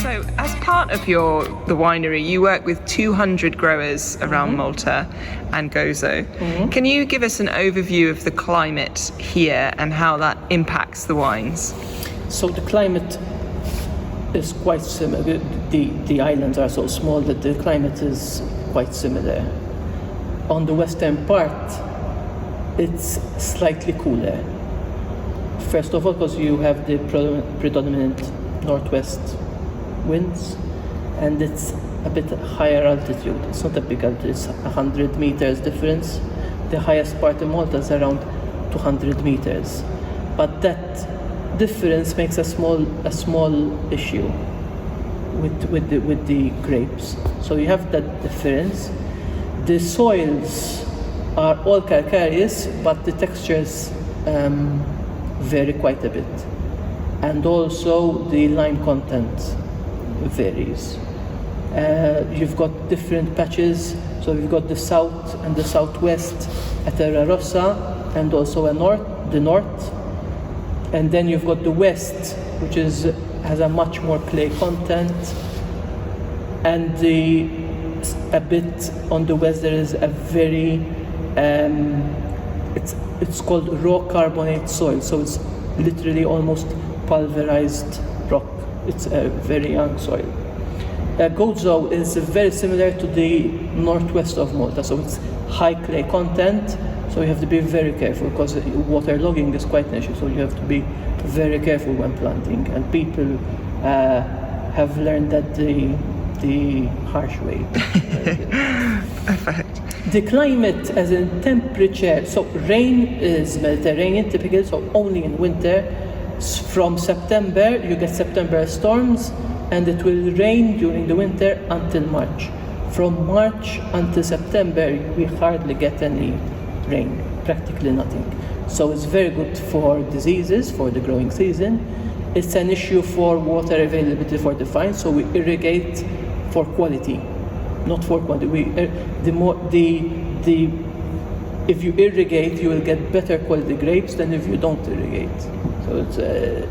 So, as part of the winery, you work with 200 growers around Malta and Gozo. Can you give us an overview of the climate here and how that impacts the wines? So the climate is quite similar. The islands are so small that the climate is quite similar. On the western part, it's slightly cooler. First of all, because you have the predominant northwest winds, and it's a bit higher altitude. It's not a big altitude, it's 100 meters difference. The highest part in Malta is around 200 meters. But that difference makes a small issue with the grapes. So you have that difference. The soils are all calcareous, but the textures vary quite a bit. And also the lime content varies. You've got different patches, so you've got the south and the southwest at Terra Rossa, and also the north. And then you've got the west, which has a much more clay content. And a bit on the west there is a very, it's called raw carbonate soil, so it's literally almost pulverized rock. It's a very young soil. Gozo is very similar to the northwest of Malta, so it's high clay content, so you have to be very careful because waterlogging is quite an issue, so you have to be very careful when planting, and people have learned that the harsh way. Perfect. The climate as in temperature, so rain is Mediterranean typical, so only in winter. From September, you get September storms, and it will rain during the winter until March. From March until September, we hardly get any rain, practically nothing. So it's very good for diseases, for the growing season. It's an issue for water availability for the vines, so we irrigate for quality, not for quantity. If you irrigate, you will get better quality grapes than if you don't irrigate. So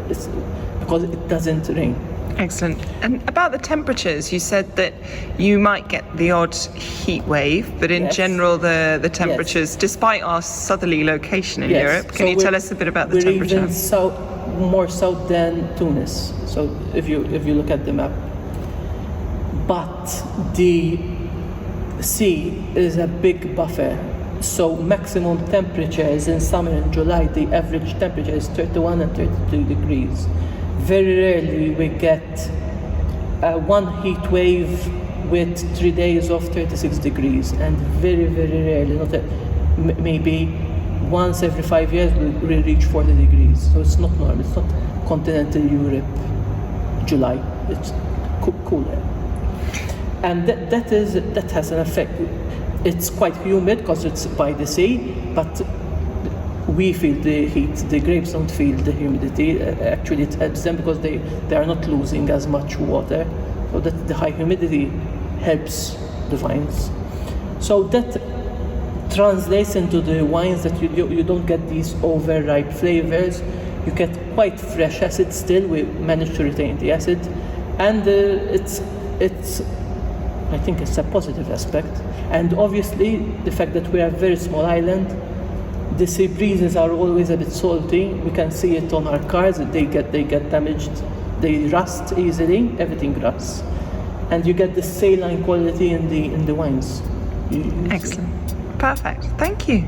it's because it doesn't rain. Excellent. And about the temperatures, you said that you might get the odd heat wave, but in general, the temperatures, despite our southerly location in Europe, can you tell us a bit about the temperature? We're even more south than Tunis. So if you look at the map, but the sea is a big buffer. So maximum temperatures in summer and July, the average temperature is 31 and 32 degrees. Very rarely we get one heat wave with 3 days of 36 degrees, and very, very rarely, maybe once every 5 years we reach 40 degrees. So it's not normal, it's not continental Europe, July, it's cooler. And that has an effect. It's quite humid because it's by the sea, but we feel the heat. The grapes don't feel the humidity. Actually, it helps them because they are not losing as much water. So that the high humidity helps the vines. So that translates into the wines that you don't get these overripe flavors. You get quite fresh acid still. We manage to retain the acid, and I think it's a positive aspect. And obviously, the fact that we are a very small island, the sea breezes are always a bit salty. We can see it on our cars. They get damaged. They rust easily. Everything rusts, and you get the saline quality in the wines. Excellent. Perfect. Thank you.